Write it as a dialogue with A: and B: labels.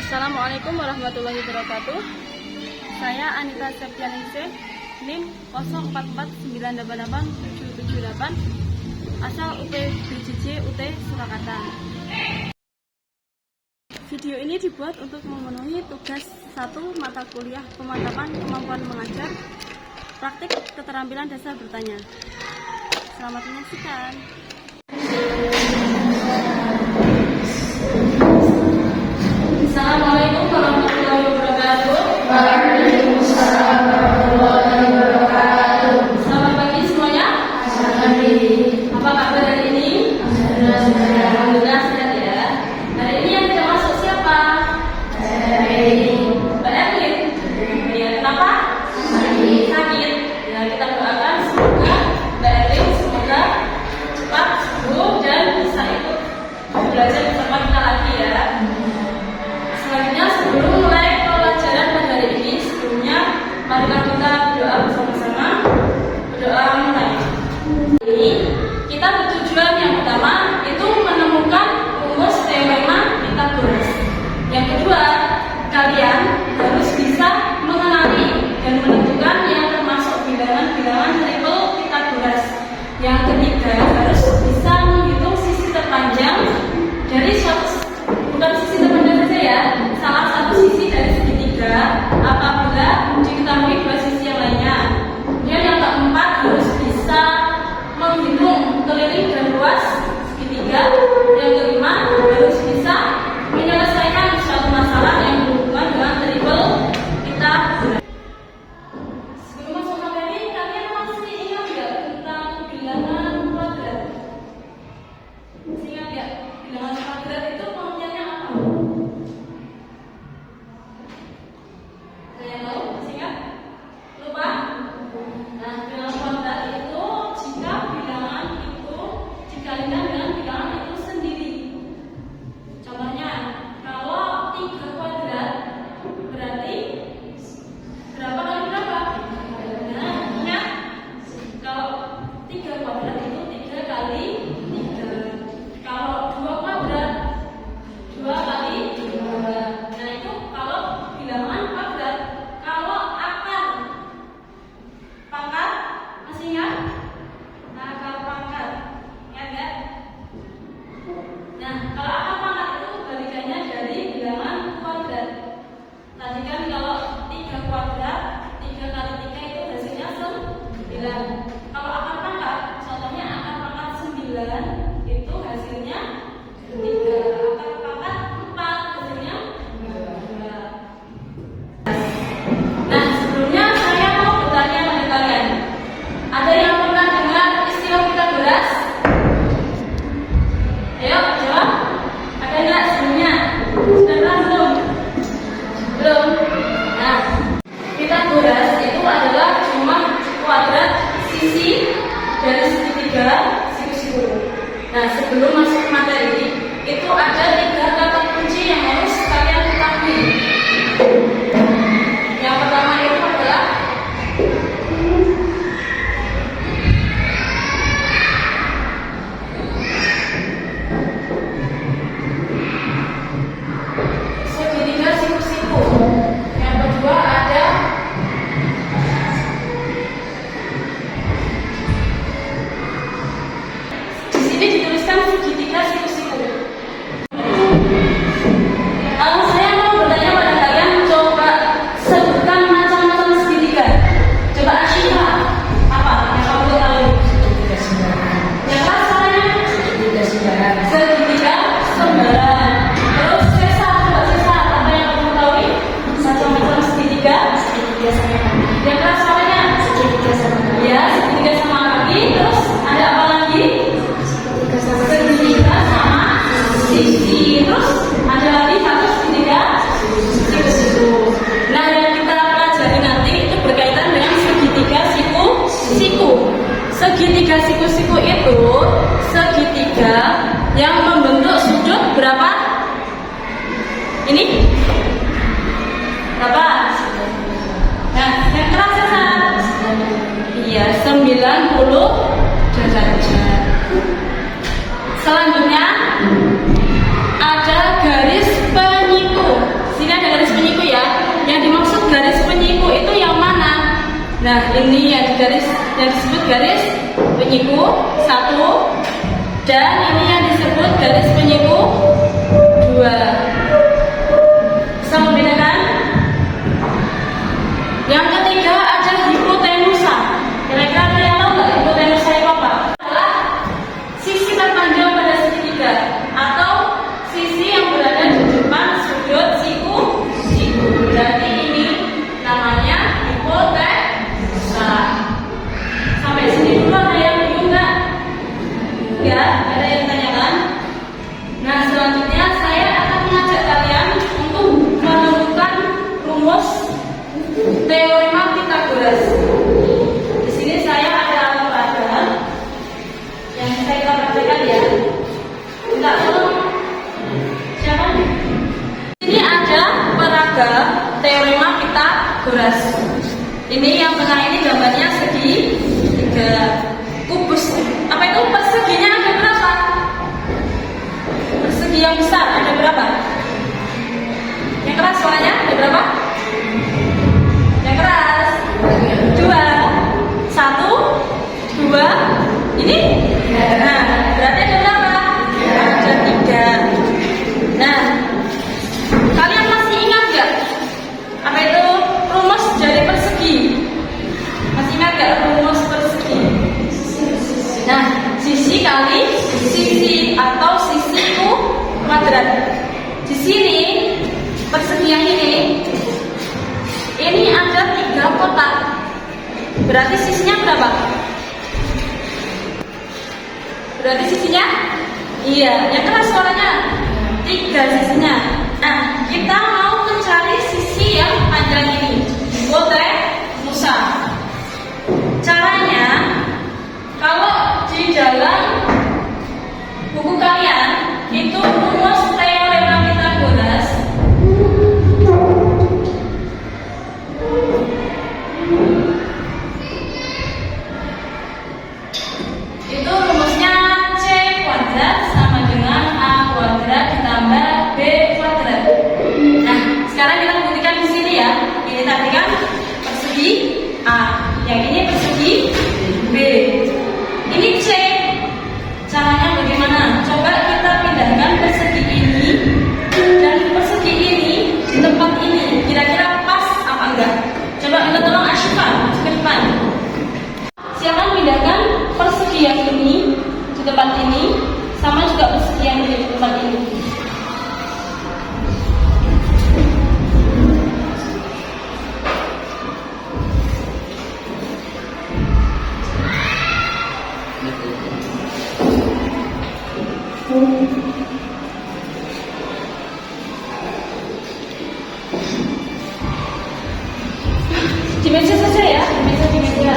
A: Assalamualaikum warahmatullahi wabarakatuh. Saya Anita Septianingsih, NIM 0449887778, asal UPBJJ UT Surakarta. Video ini dibuat untuk memenuhi tugas 1 mata kuliah pemantapan kemampuan mengajar, praktik keterampilan dasar bertanya. Selamat menyaksikan. Assalamualaikum warahmatullahi wabarakatuh.
B: Waalaikumsalam warahmatullahi wabarakatuh.
A: Selamat pagi semuanya.
B: Selamat pagi.
A: Apa kabar hari ini? Alhamdulillah sehat ya. Hari ini yang tidak masuk siapa? Mbak Erlin. Ya, kenapa? Sakit. Ya, kita doakan semoga Mbak Erlin semoga cepat sembuh dan bisa ikut belajar bersama kita lagi ya. Selanjutnya sebelum mulai pelajaran pada hari ini, sebelumnya marilah kita berdoa bersama-sama. Berdoa mulai. Ini kita bertujuan yang pertama itu menemukan rumus teorema Pythagoras. Yang kedua, kalian harus bisa mengenali dan menentukan yang termasuk bilangan-bilangan triple Pythagoras. Yang ketiga, harus bisa menghitung sisi terpanjang dari suatu, bukan sisi terpanjang saja ya, salah satu sisi dari segitiga apabila diketahui dua sisi yang lainnya. Kemudian yang keempat, harus bisa menghitung keliling dan luas segitiga. Yang kelima, harus bisa menyelesaikan suatu masalah yang berhubungan dengan triple Pythagoras. Sebelum masuk materi, kalian masih ingat nggak tentang bilangan kuadrat? Masih ingat nggak? Bilangan kuadrat itu pengertiannya apa? Ada yang tahu? Masih ingat? Lupa? Nah, bilangan kuadrat itu jika bilangan itu dikalikan dengan bilangan itu sendiri. Contohnya, kalau 3 kuadrat berarti berapa kali berapa? Nah, ingat, kalau 3 kuadrat itu 3 kali 3. Kalau 2 kuadrat 2 kali 2. Nah, itu kalau bilangan kuadrat. Kalau akar pangkat, masih ingat? Nah, akar pangkat, ingat nggak? Nah, kalau akar pangkat itu kebalikannya dari bilangan kuadrat. Tadi kan kalau 3 kuadrat 3 kali 3 itu hasilnya 9. Kalau akar pangkat, contohnya akar pangkat 9 itu hasilnya 3. Akar pangkat 4 hasilnya 2. Nah, sebelumnya saya mau bertanya pada kalian. Ada yang pernah dengar istilah Pythagoras? Ayo, jawab. Ada nggak sebelumnya? Sudah pernah belum? Belum? Nah, Pythagoras itu adalah jumlah kuadrat sisi dari segitiga siku-siku. Nah, sebelum masuk ke materi, itu ada 3 kata kunci yang harus kalian ketahui. Yang pertama itu adalah segitiga siku-siku. Yang kedua ada di sini dituliskan segitiga siku-siku. Saya mau bertanya pada kalian, coba sebutkan macam-macam segitiga. Coba Ashifa, apa yang kamu tahu? Yang rasanya segitiga sembaran. Terus Sesa, coba Sesa, apa yang kamu tahu? Macam-macam segitiga sembaran. Yang rasanya ya, segitiga sama kaki. Terus ada apa lagi? Segitiga sama sisi. Terus ada lagi satu segitiga siku-siku. Nah, yang kita pelajari nanti itu berkaitan dengan segitiga siku-siku. Segitiga siku-siku itu segitiga yang membentuk sudut berapa? Ini? Berapa? Nah, yang terasa saat? Iya, 90 derajat. Selanjutnya ada garis penyiku. Nah, ini yang disebut garis penyiku 1, dan ini yang disebut garis penyiku 2. Bisa membedakan? Yang ketiga ada hipotenusa. Kira-kira ada yang tahu nggak hipotenusa itu apa? Adalah sisi terpanjang pada segitiga atau sisi yang berada di depan sudut siku. Berarti ini namanya hipotenusa. Sampai sini dulu ada yang bingung nggak? Ya, ada yang tanyakan? Nah, selanjutnya saya akan mengajak kalian untuk menemukan rumus teorema Pythagoras. Di sini saya ada alat yang saya praktekkan ya. Minta tolong siapa? Ini ada peraga teorema Pythagoras. Ini yang tengah ini gambarnya segitiga. Kubus. Apa itu perseginya ada berapa? Persegi yang besar ada berapa? Yang keras suaranya ada berapa? Yang keras 2, 1, 2. Ini? Nah, berarti ada berapa? Ada 3. Nah, kalian masih ingat gak apa itu rumus dari persegi? Masih ingat gak rumus persegi? Nah, sisi kali sisi atau sisiku kuadrat. Di sini persegi yang ini ada 3 kotak. Berarti sisinya berapa? Berarti sisinya? Iya, yang keras suaranya 3 sisinya. Nah, kita mau mencari sisi yang panjang ini. Hipotenusa. Caranya, kalau di dalam buku kalian itu rumus teorema Pythagoras itu rumusnya C kuadrat sama dengan A kuadrat ditambah B kuadrat. Nah, sekarang kita buktikan di sini ya. Ini tadi kan persegi A, yang ini persegi B. Ini C. Caranya bagaimana? Coba kita pindahkan persegi ini dan persegi ini di tempat ini. Kira-kira pas apa enggak? Coba minta tolong Asyifa ke depan. Silakan pindahkan persegi yang ini di tempat ini, sama juga persegi yang ini di tempat ini. Di meja saja ya, di meja.